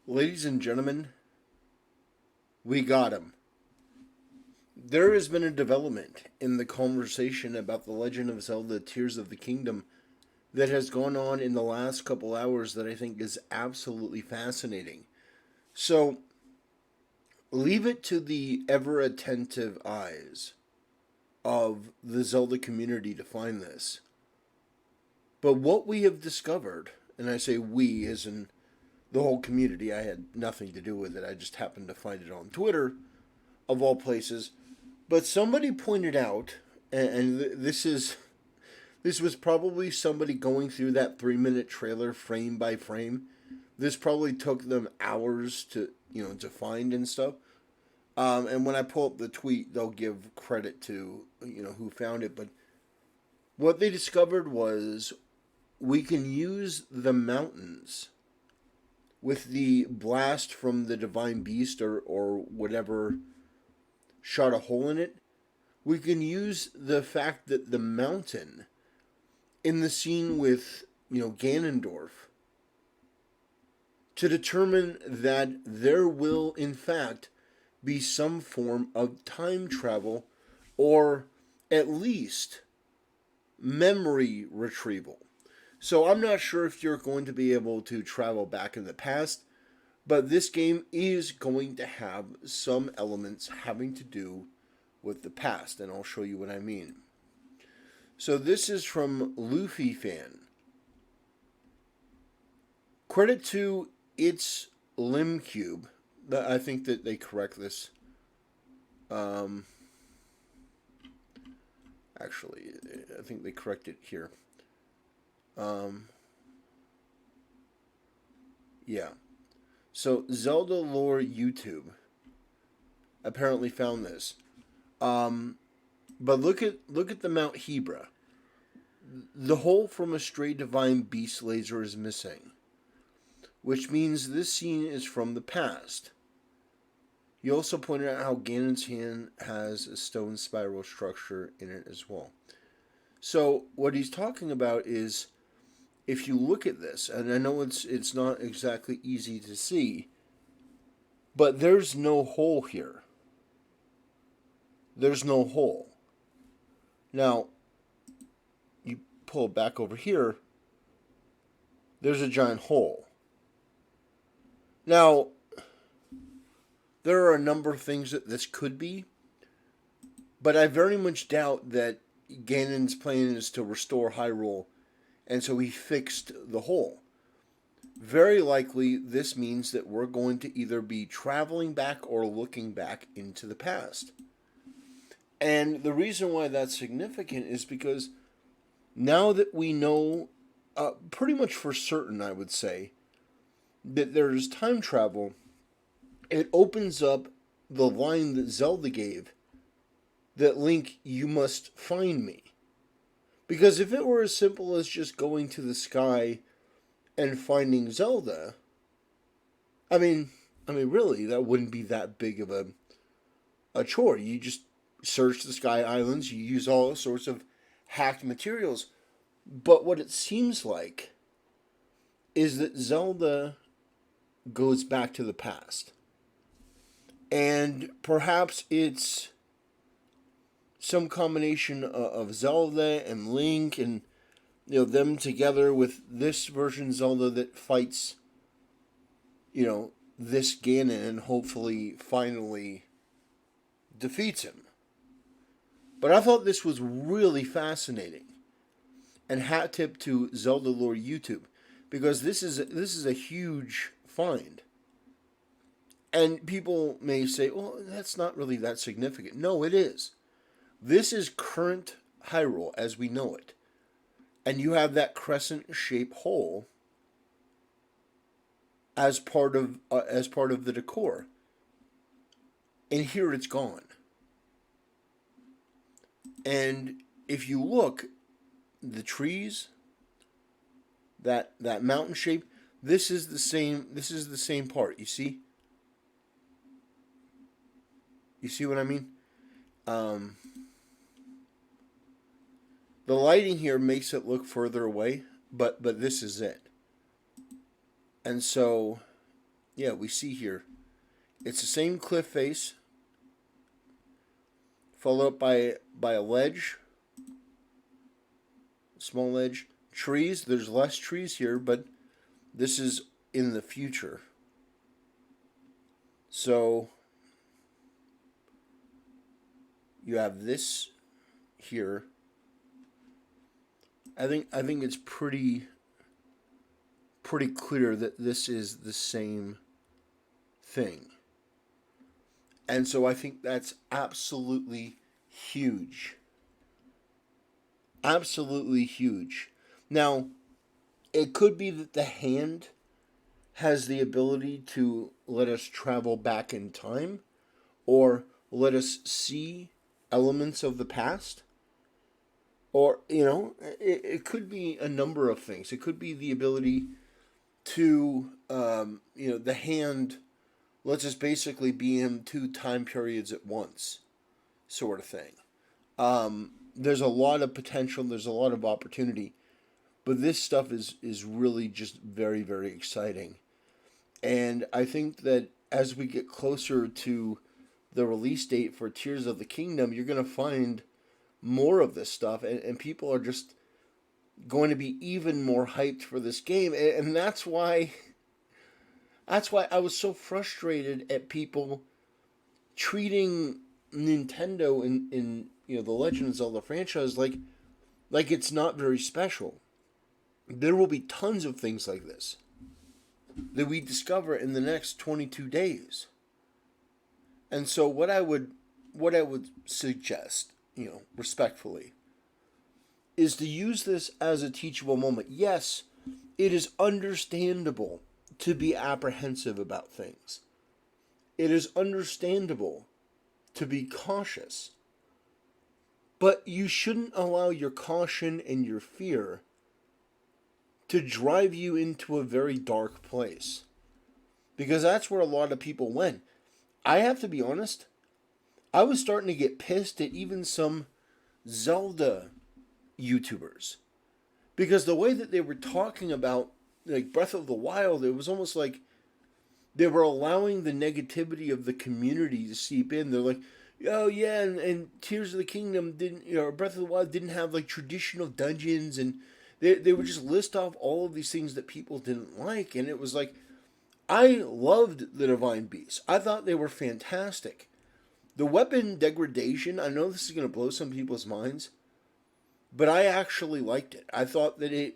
Ladies and gentlemen, we got him. There has been a development in the conversation about The Legend of Zelda Tears of the Kingdom that has gone on in the last couple hours that I think is absolutely fascinating. So, leave it to the ever attentive eyes of the Zelda community to find this. But what we have discovered, and I say we as in the whole community, I had nothing to do with it, I just happened to find it on Twitter, of all places. But somebody pointed out, and this was probably somebody going through that 3 minute trailer frame by frame. This probably took them hours to find and stuff. And when I pull up the tweet, they'll give credit to who found it. But what they discovered was we can use the mountains with the blast from the divine beast or whatever shot a hole in it. We can use the fact that the mountain in the scene with Ganondorf to determine that there will in fact be some form of time travel or at least memory retrieval. So I'm not sure if you're going to be able to travel back in the past, but this game is going to have some elements having to do with the past, and I'll show you what I mean. So this is from Luffy Fan. Credit to its Limb Cube. I think that they correct this. Actually, I think they correct it here. Yeah. So ZeldaLoreYT apparently found this. But look at the Mount Hebra. The hole from a stray divine beast laser is missing, which means this scene is from the past. You also pointed out how Ganon's hand has a stone spiral structure in it as well. So what he's talking about is, if you look at this, and I know it's not exactly easy to see, but there's no hole here. There's no hole. Now, you pull it back over here, there's a giant hole. Now, there are a number of things that this could be, but I very much doubt that Ganon's plan is to restore Hyrule, and so he fixed the hole. Very likely, this means that we're going to either be traveling back or looking back into the past. And the reason why that's significant is because now that we know, pretty much for certain, I would say, that there's time travel, it opens up the line that Zelda gave, that Link, you must find me. Because if it were as simple as just going to the sky and finding Zelda, I mean, really, that wouldn't be that big of a chore. You just search the Sky Islands, you use all sorts of hacked materials. But what it seems like is that Zelda goes back to the past. And perhaps it's some combination of Zelda and Link and them together with this version Zelda that fights this Ganon and hopefully finally defeats him. But I thought this was really fascinating. And hat tip to ZeldaLoreYT, because this is a huge find. And people may say, well, that's not really that significant. No, it is. This is current Hyrule as we know it. And you have that crescent-shaped hole as part of the decor. And here it's gone. And if you look, the trees, that mountain shape, this is the same part, you see? You see what I mean? The lighting here makes it look further away, but this is it. And so Yeah, we see here. It's the same cliff face, followed up by a ledge, small ledge. Trees, there's less trees here, but this is in the future. So you have this here. I think it's pretty clear that this is the same thing. And so I think that's absolutely huge. Absolutely huge. Now, it could be that the hand has the ability to let us travel back in time or let us see elements of the past. Or, it could be a number of things. It could be the ability to, the hand lets us basically be in two time periods at once, sort of thing. There's a lot of potential, there's a lot of opportunity, but this stuff is really just very, very exciting. And I think that as we get closer to the release date for Tears of the Kingdom, you're going to find more of this stuff, and people are just going to be even more hyped for this game. And that's why I was so frustrated at people treating Nintendo in the Legend of Zelda franchise like it's not very special. There will be tons of things like this that we discover in the next 22 days. And so what I would suggest, respectfully, is to use this as a teachable moment. Yes, it is understandable to be apprehensive about things. It is understandable to be cautious. But you shouldn't allow your caution and your fear to drive you into a very dark place. Because that's where a lot of people went. I have to be honest, I was starting to get pissed at even some Zelda YouTubers. Because the way that they were talking about like Breath of the Wild, it was almost like they were allowing the negativity of the community to seep in. They're like, oh yeah, and Tears of the Kingdom didn't, Breath of the Wild didn't have like traditional dungeons, and they would just list off all of these things that people didn't like, and it was like, I loved the Divine Beasts. I thought they were fantastic. The weapon degradation, I know this is going to blow some people's minds, but I actually liked it. I thought that it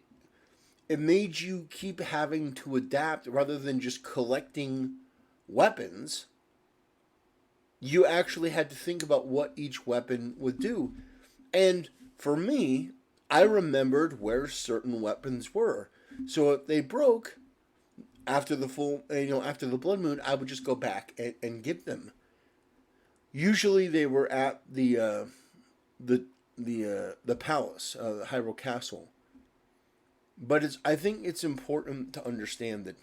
made you keep having to adapt rather than just collecting weapons. You actually had to think about what each weapon would do. And for me, I remembered where certain weapons were. So if they broke after after the blood moon, I would just go back and get them. Usually they were at the palace, the Hyrule Castle. But I think it's important to understand that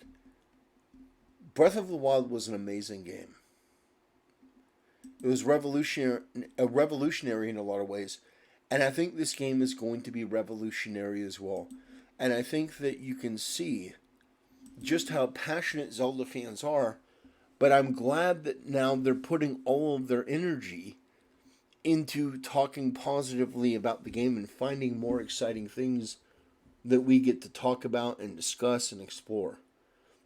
Breath of the Wild was an amazing game. It was revolutionary in a lot of ways, and I think this game is going to be revolutionary as well. And I think that you can see just how passionate Zelda fans are, but I'm glad that now they're putting all of their energy into talking positively about the game and finding more exciting things that we get to talk about and discuss and explore.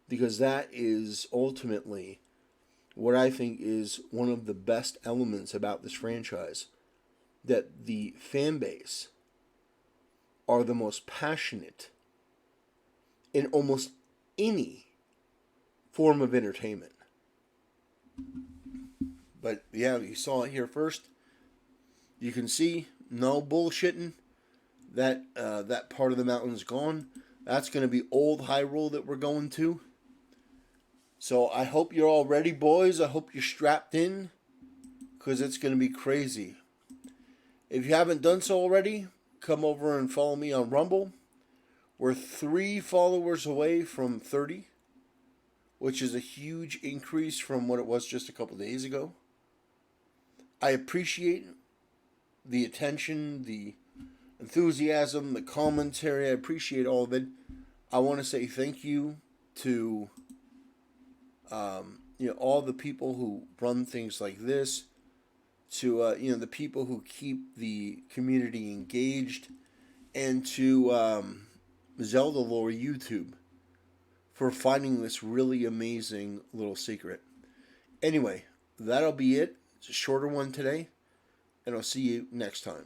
Because that is ultimately what I think is one of the best elements about this franchise. That the fan base are the most passionate in almost any form of entertainment. But yeah, you saw it here first. You can see, no bullshitting. That part of the mountain's gone. That's going to be old Hyrule that we're going to. So I hope you're all ready, boys. I hope you're strapped in, because it's going to be crazy. If you haven't done so already, come over and follow me on Rumble. We're 3 followers away from 30, which is a huge increase from what it was just a couple days ago. I appreciate the attention, the enthusiasm, the commentary. I appreciate all of it. I want to say thank you to all the people who run things like this, to the people who keep the community engaged, and to Zelda Lore YouTube for finding this really amazing little secret. Anyway, that'll be it. It's a shorter one today, and I'll see you next time.